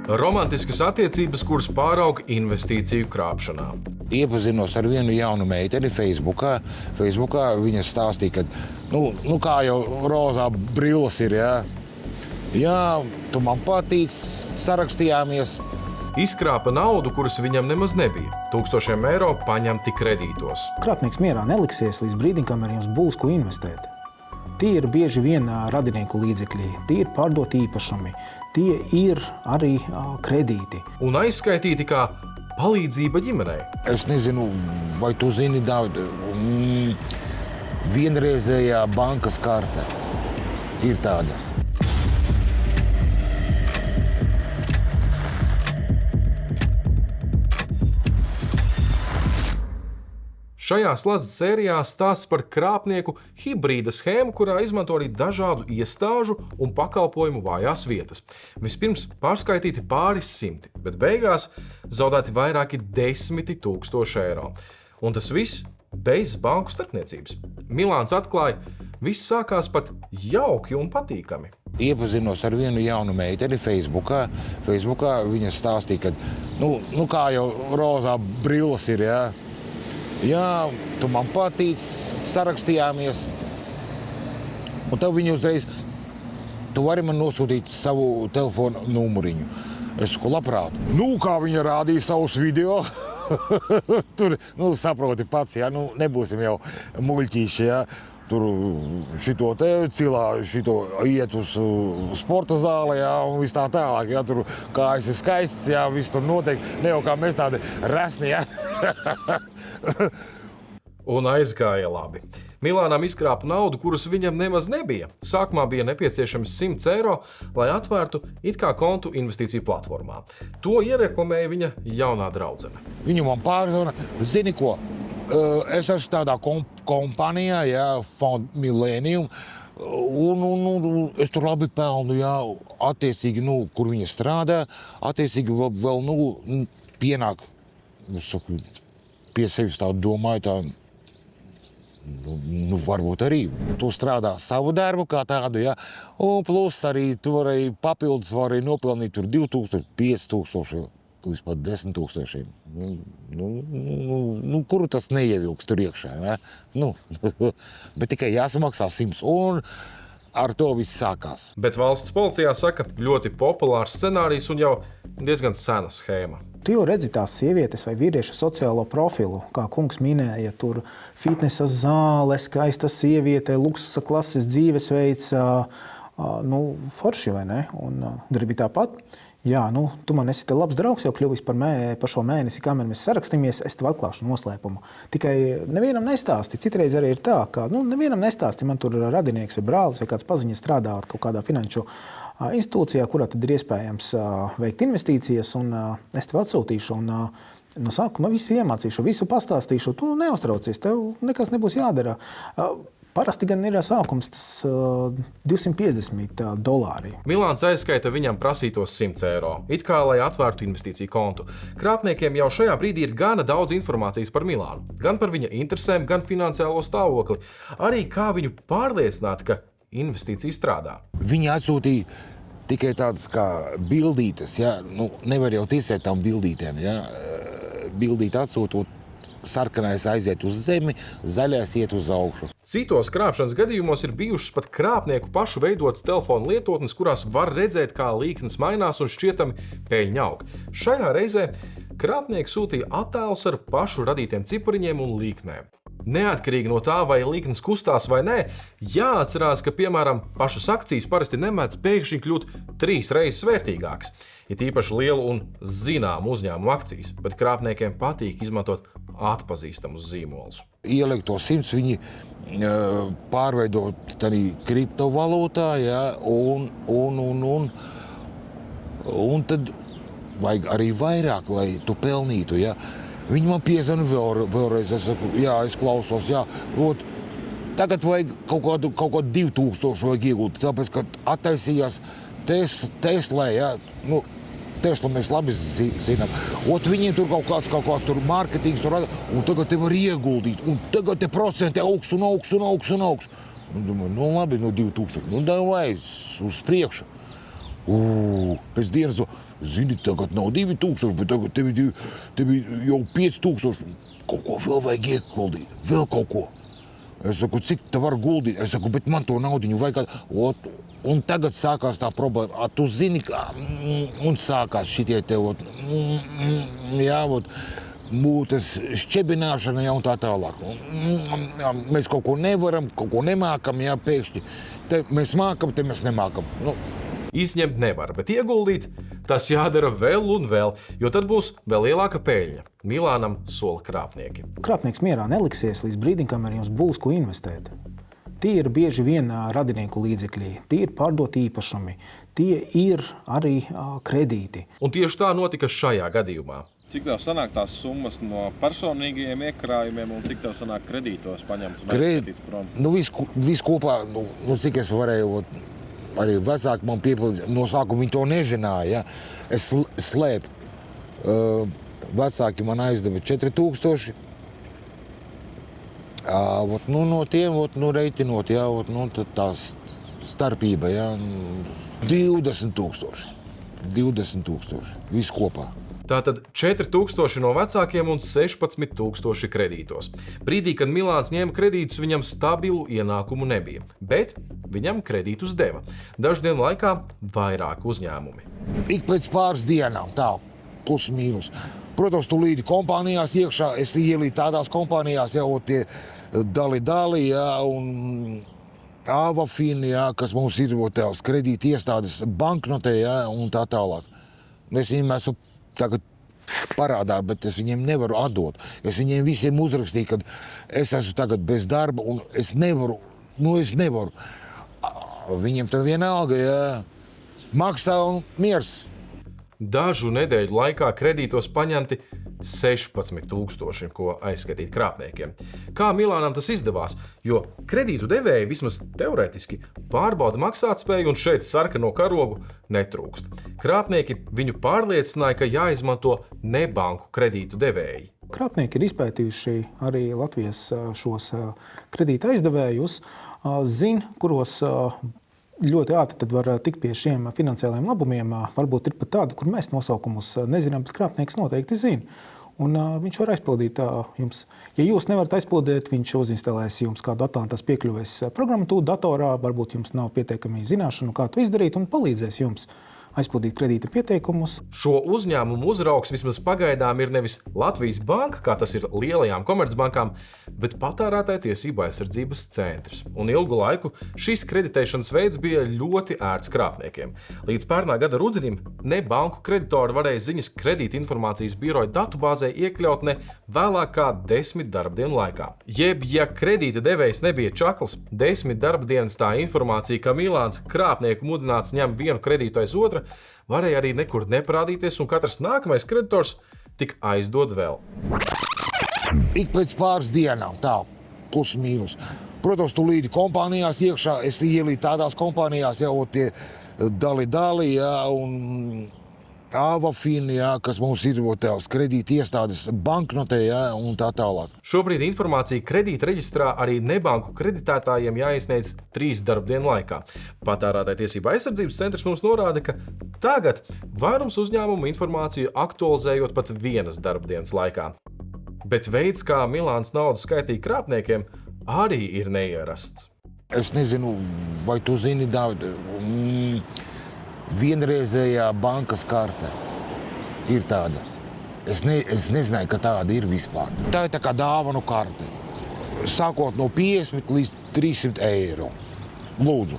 Romantiskas attiecības, kuras pāraug investīciju krāpšanā. Iepazinos ar vienu jaunu meiteni Facebookā. Viņa stāstīja, ka kā jau rozā brilles ir, jā, tu man patīc, sarakstījāmies. Izkrāpa naudu, kuras viņam nemaz nebija. Tūkstošiem eiro paņemti kredītos. Krāpnieks mierā neliksies līdz brīdim, kamēr jums būs ko investēt. Tie ir bieži vien radinieku līdzekļi, tie ir pārdoti īpašumi, tie ir arī kredīti. Un aizskaitīti kā palīdzība ģimenei. Es nezinu, vai tu zini, David, vienreizējā bankas karte ir tāda. Šajā slazdas sērijā stāsts par krāpnieku hibrīda schēmu, kurā izmanto arī dažādu iestāžu un pakalpojumu vājās vietas. Vispirms pārskaitīti pāris simti, bet beigās zaudēti vairāki 10 000 eiro. Un tas viss bez banku starpniecības. Milāns atklāja, viss sākās pat jauki un patīkami. Iepazinos ar vienu jaunu meiteni Facebookā. Viņa stāstīja, ka kā jau rozā brilles ir, jā, tu man patīc, sarakstījāmies. Un tad viņi uzreiz, tu vari man nosūtīt savu telefonu numuriņu. Es saku, labprāt. Kā viņa rādīja savus video, tur, saproti pats, nebūsim jau muļķīši, Tur šito te cilā, šito iet uz sporta zāli, un viss tā tālāk, tur kājas ir skaists, viss tur notiek, ne jau kā mēs tādi resni, Un aizgāja labi. Milānam izkrāpa naudu, kuras viņam nemaz nebija. Sākumā bija nepieciešams 100 eiro, lai atvērtu it kā kontu investīciju platformā. To iereklamēja viņa jaunā draudzene. Viņa man pārzvana, zini ko? Es esmu tādā kompānijā, Fond Millennium, un es tur labi pelnu, attiecīgi, kur viņa strādā, attiecīgi vēl pienāk, es saku, pie sevis tā domāju, varbūt arī tu strādā savu darbu kā tādu, un plus arī tu varēji papildus nopelnīt tur 2000, 5000. Līdz pat 10 000. Kuru tas neievilks tur iekšā, bet tikai jāsamaksā 100, un ar to viss sākās. Bet valsts policijā saka, ļoti populārs scenārijs un jau diezgan sena schēma. Tu jau redzi tās sievietes vai vīrieša sociālo profilu, kā kungs minēja, tur fitnesa zāle, skaista sieviete, luksusa klases dzīvesveids, forši vai ne? Un gribi tāpat? Jā, tu man esi te labs draugs, jau kļuvis par šo mēnesi, kamēr mēs sarakstamies, es tev atklāšu noslēpumu. Tikai nevienam nestāsti. Citreiz arī ir tā, ka nevienam nestāsti, man tur radinieks vai brālis vai kāds paziņas strādā kaut kādā finanšu institūcijā, kurā tad ir iespējams veikt investīcijas, un es tev atsūtīšu, un no sākuma visu iemācīšu, visu pastāstīšu, tu neuztraucies, tev nekas nebūs jādara. Parasti gan ir sākums tas $250. Milāns aizskaita viņam prasītos 100 eiro, it kā lai atvērtu investīciju kontu. Krāpniekiem jau šajā brīdī ir gana daudz informācijas par Milānu, gan par viņa interesēm, gan finansiālo stāvokli. Arī kā viņu pārliecināt, ka investīcija strādā. Viņi atsūtīja tikai tādas kā bildītes, nevar jau ticēt tām bildītēm, Bildīt atsūtot. Sarkanais aiziet uz zemi, zaļais iet uz augšu. Citos krāpšanas gadījumos ir bijušas pat krāpnieku pašu veidotas telefonu lietotnes, kurās var redzēt, kā līknes mainās un šķietami peļņa aug. Šajā reizē krāpnieki sūtīja attēlus ar pašu radītiem cipariņiem un līknēm. Neatkarīgi no tā, vai līknes kustās vai nē, jāatcerās, ka, piemēram, pašas akcijas parasti nemēdz pēkšņi kļūt 3 reizes vērtīgākas. Ir īpaši lielu un zināmu uzņēmumu akcijas, bet krāpniekiem patīk izmantot atpazīstamus zīmolus. Ielikt to 100, viņi pārveidot arī kriptovalūtā, un tad vajag arī vairāk, lai tu pelnītu, Viņi man piezvana vēlreiz, es saku, es klausos, tagad vajag kaut kādu 2000 vajag iegūt, tāpēc, ka attaisījās Tesla, Tesla mēs labi zinām. Viņiem tur kaut kāds tur mārketings, un tagad te var ieguldīt, un tagad te procenti augs un augs. Un domāju, labi, 2000, davai uz priekšu. pēc dienas, zini, tagad nav 2000, bet tagad tev jau 5000. Kaut ko vēl vajag ieguldīt, vēl kaut ko. Es saku, cik te var guldīt? Es saku, bet man to naudiņu vajag. Un tagad sākās tā problēma. Tu zini, kā, un sākās šitie tev, jā, tas šķebināšana, jā, un tā tālāk. Mēs kaut ko nevaram, kaut ko nemākam, jā, pēkšņi. Te mēs mākam, te mēs nemākam. Izņemt nevar, bet ieguldīt tas jādara vēl un vēl, jo tad būs vēl lielāka peļņa. Milānam sola krāpnieki. Krāpnieks mierā neliksies līdz brīdim, kamēr jums būs ko investēt. Tie ir bieži vien radinieku līdzekļi, tie ir pārdoti īpašumi, tie ir arī kredīti. Un tieši tā notika šajā gadījumā. Cik tev sanāk tās summas no personīgajiem iekrājumiem un cik tev sanāk kredītos paņemts un aizskatīts prom? Viss kopā, cik es varēju, arī vecāki man piepildīja, no sākuma viņi to nezināja. Ja? Es slēpu. Vecāki man aizdeva 4000. No tiem, reiķinot, ja? Tad tā starpība, ja? 20 000. Viss kopā. Tātad 4000 no vecākiem un 16 000 kredītos. Brīdī, kad Milāns ņēma kredītus, viņam stabilu ienākumu nebija, bet viņam kredītus deva. Dažu dienu laikā vairāk uzņēmumi. Ik pēc pāris dienām, tā, plus mīnus. Protams, tu līdi kompānijās iekšā, es ielīdu tādās kompānijās, jau tie dali, jā, un Avafin, jā, kas mums ir tās kredīti iestādes banknotē, jā, un tā tālāk. Es viņiem esmu tagad parādā, bet es viņiem nevaru atdot. Es viņiem visiem uzrakstīju, ka es esmu tagad bez darba un es nevaru. Viņiem tad vienalga, jā, maksā un miers. Dažu nedēļu laikā kredītos paņemti 16 000, ko aizskatīt krāpniekiem. Kā Milānam tas izdevās? Jo kredītu devēji vismaz teorētiski pārbauda maksātspēju un šeit sarkano karogu netrūkst. Krāpnieki viņu pārliecināja, ka jāizmanto nebanku kredītu devēji. Krāpnieki ir izpētījuši arī Latvijas šos kredīta aizdevējus, zina, kuros ļoti ātri tad var tikt pie šiem finansiālajiem labumiem. Varbūt ir pat tādi, kur mēs nosaukumus nezinām, bet krāpnieks noteikti zina. Un viņš var aizpildīt jums. Ja jūs nevarat aizpildīt, viņš uzinstalēs jums kādu Atlantas piekļuves programmatūru datorā, varbūt jums nav pietiekami zināšanu, kā to izdarīt, un palīdzēs jums aizpildīt kredīta pieteikumus. Šo uzņēmumu uzraugs vismaz pagaidām ir nevis Latvijas banka, kā tas ir lielajām komercbankām, bet patērētāju tiesību aizsardzības centrs. Un ilgu laiku šis kreditēšanas veids bija ļoti ērts krāpniekiem. Līdz pērnā gada rudenim ne banku kreditori varēja ziņas kredīta informācijas biroja datubāzē iekļaut ne vēlāk kā 10 darbdienu laikā. Jeb, ja kredīta devējs nebija čakls, 10 darbdienas tā informācija, ka Milāns krāpnieku mudināts ņem vienu kredītu aiz otra, varēja arī nekur neparādīties, un katrs nākamais kreditors tika aizdod vēl. Ik pēc pāris dienām, tā, plus mīnus. Protams, tu līdi kompānijās iekšā, es ielīdu tādās kompānijās, jau tie dali, jā, un Avafin, jā, kas mums ir tās kredīti iestādes banknotē, jā, un tā tālāk. Šobrīd informācija kredīta reģistrā arī nebanku kreditētājiem jāiesniedz 3 darbdienu laikā. Patērētāju tiesību aizsardzības centrs mums norāda, ka tagad vairums uzņēmumu informāciju aktualizējot pat 1 darbdienas laikā. Bet veids, kā Milāns naudu skaitīja krāpniekiem, arī ir neierasts. Es nezinu, vai tu zini, Dāvid, vienreizējā bankas karte ir tāda. Es nezināju, ka tāda ir vispār. Tā ir tā kā dāvanu karte. Sākot no 50 līdz 300 eiro. Lūdzu,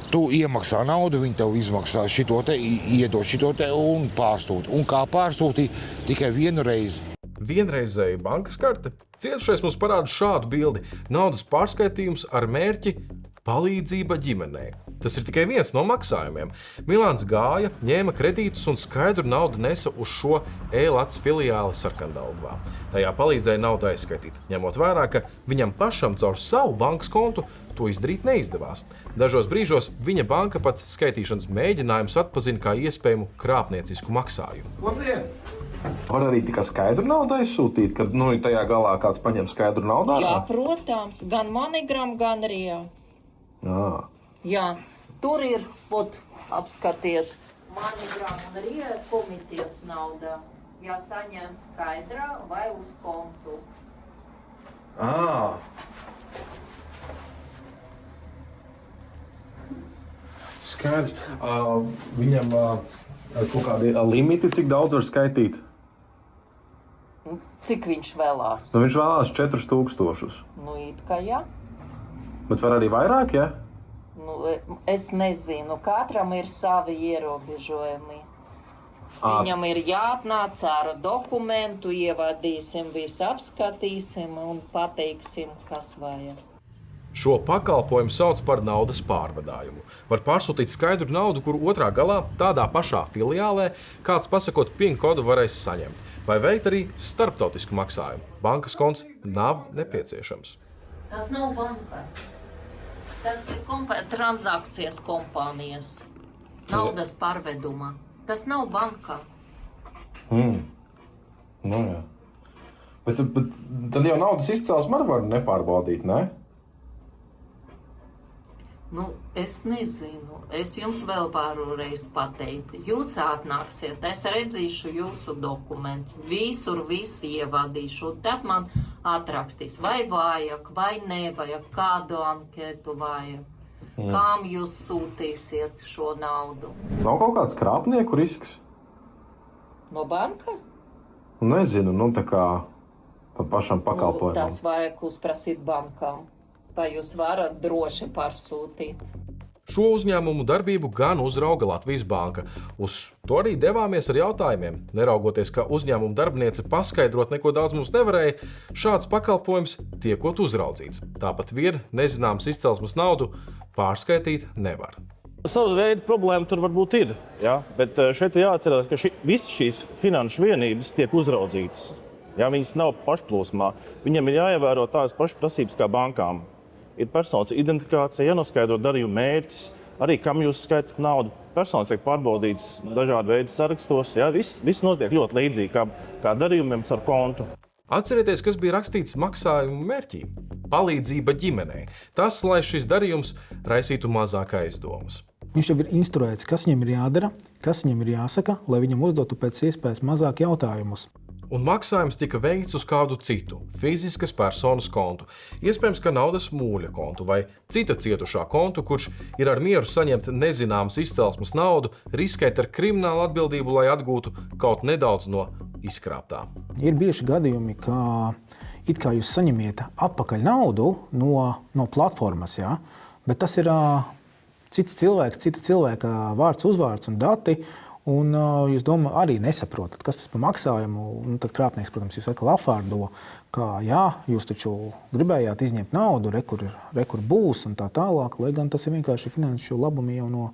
tu iemaksā naudu, viņi tev izmaksā šito te, iedod šito te un pārsūti. Un kā pārsūtīt tikai vienu reizi. Vienreizēja bankas karte. Cietušais mums parāda šādu bildi. Naudas pārskaitījums ar mērķi palīdzība ģimenei. Tas ir tikai viens no maksājumiem. Milāns gāja, ņēma kredītus un skaidru naudu nesa uz šo e-Lats filiāli Sarkandaugavā. Tajā palīdzēja naudu aizskaitīt, ņemot vērā, ka viņam pašam caur savu bankas kontu to izdarīt neizdevās. Dažos brīžos viņa banka pat skaitīšanas mēģinājumus atpazina kā iespējamu krāpniecisku maksājumu. Labdien! Var arī tikai skaidru naudu aizsūtīt, kad tajā galā kāds paņem skaidru naudu? Jā, protams, gan MoneyGram, gan Rio. Jā, tur ir, apskatiet, MoneyGram un RIA komisijas nauda jāsaņem skaidrā vai uz kontu. Skaidrs. Viņam kaut kādi limiti, cik daudz var skaitīt? Cik viņš vēlās? Nu, viņš vēlās 4000. Nu, it kā jā. Bet var arī vairāk, ja? Nu, es nezinu, katram ir savi ierobežojumi. Viņam ir jāatnāc ar dokumentu, ievadīsim, visu apskatīsim un pateiksim, kas vajag. Šo pakalpojumu sauc par naudas pārvadājumu. Var pārsūtīt skaidru naudu, kur otrā galā, tādā pašā filiālē, kāds pasakot PIN kodu varēs saņemt. Vai veikt arī starptautisku maksājumu. Bankas konts nav nepieciešams. Tas nav banka. Tas ir transakcijas kompānijas. Naudas pārveduma. Tas nav bankā. Nu jā. Bet tad jau naudas izcelsmi var nepārbaudīt, ne? Nu, es nezinu. Es jums vēl pārreiz pateiktu. Jūs atnāksiet, es redzīšu jūsu dokumentus. Visur visu ievadīšu. Tad man atrakstīs, vai vajag, vai nevajag, kādu anketu vajag. Kam jūs sūtīsiet šo naudu? Nav kaut kāds krāpnieku risks? No banka? Nezinu, tā kā tam pašam pakalpojumam. Tas vajag uzprasīt bankām. Vai jūs varat droši pārsūtīt? Šo uzņēmumu darbību gan uzrauga Latvijas Banka. Uz to arī devāmies ar jautājumiem. Neraugoties, ka uzņēmuma darbiniece paskaidrot neko daudz mums nevarēja, šāds pakalpojums tiekot uzraudzīts. Tāpat nezināms izcelsmes naudu pārskaitīt nevar. Savu veidu problēma tur varbūt ir, ja? Bet šeit jāatcerās, ka visas šīs finanšu vienības tiek uzraudzītas. Ja? Viņas nav pašplūsmā. Viņam ir jāievēro tās pašas prasības kā bankām. Ir personas identifikācija, jānoskaidro darījuma mērķis, arī kam jūs skaitat naudu. Personas tiek pārbaudītas dažādu veidu sarakstos. Ja? Viss notiek ļoti līdzīgi kā darījumiem caur kontu. Atcerieties, kas bija rakstīts maksājumu mērķī. Palīdzība ģimenei. Tas, lai šis darījums raisītu mazāk aizdomas. Viņš jau ir instruēts, kas viņam ir jādara, kas viņam ir jāsaka, lai viņam uzdotu pēc iespējas mazāk jautājumus. Un maksājums tika veikts uz kādu citu, fiziskas personas kontu. Iespējams, ka naudas mūļa kontu vai cita cietušā kontu, kurš ir ar mieru saņemt nezināmas izcelsmes naudu, riskēt ar kriminālu atbildību, lai atgūtu kaut nedaudz no izkrāptā. Ir bijuši gadījumi, ka it kā jūs saņemiet atpakaļ naudu no platformas, ja? Bet tas ir cits cilvēks, cita cilvēka vārds, uzvārds un dati. Un jūs arī nesaprotat, kas tas par maksājumu. Un tad krāpnieks, protams, jūs atkal apvārdo, ka jā, jūs taču gribējāt izņemt naudu, rekur būs un tā tālāk, lai gan tas ir vienkārši finanšu labumi jau no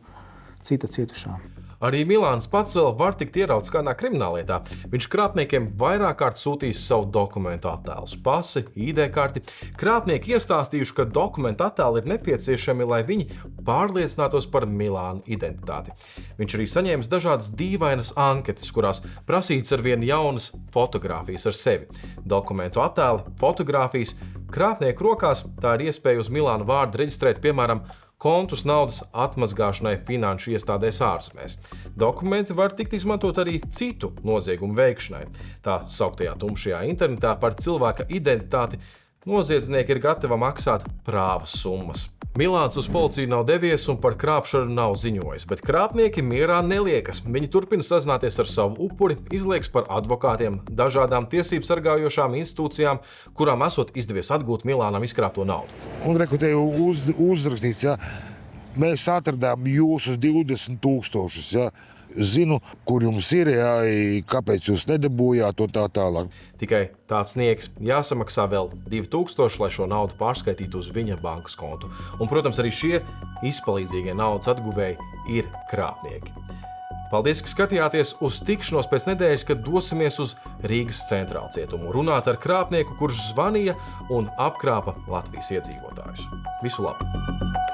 cita cietušā. Arī Milāns pats vēl var tikt ierauts kādā krimināllietā. Viņš krāpniekiem vairāk kārt sūtīs savu dokumentu attēlus, pasi, ID karti. Krāpnieki iestāstījuši, ka dokumentu attēli ir nepieciešami, lai viņi pārliecinātos par Milāna identitāti. Viņš arī saņēmis dažādas dīvainas anketas, kurās prasīts ar vien jaunas fotogrāfijas ar sevi. Dokumentu attēli, fotogrāfijas, krāpnieku rokās tā ir iespēja uz Milāna vārdu reģistrēt, piemēram, kontus naudas atmazgāšanai finanšu iestādēs ārzemēs. Dokumenti var tikt izmantot arī citu noziegumu veikšanai. Tā sauktajā tumšajā internetā par cilvēka identitāti noziedznieki ir gatavi maksāt prāvas summas. Milāns uz policiju nav devies un par krāpšanu nav ziņojis, bet krāpnieki mierā neliekas. Viņi turpina sazināties ar savu upuri, izlieks par advokātiem, dažādām tiesību sargājošām institūcijām, kurām esot izdevies atgūt Milānam izkrāpto naudu. Un te uzrakstīts, ja, mēs atradām jūsu 20 000, ja. Zinu, kur jums ir, ja, kāpēc jūs nedabūjāt un tā tālāk. Tikai tāds sniegs jāsamaksā vēl 2000, lai šo naudu pārskaitītu uz viņa bankas kontu. Un, protams, arī šie izpalīdzīgie naudas atguvēji ir krāpnieki. Paldies, ka skatījāties. Uz tikšanos pēc nedēļas, kad dosimies uz Rīgas centrālu cietumu runāt ar krāpnieku, kurš zvanīja un apkrāpa Latvijas iedzīvotājus. Visu labu!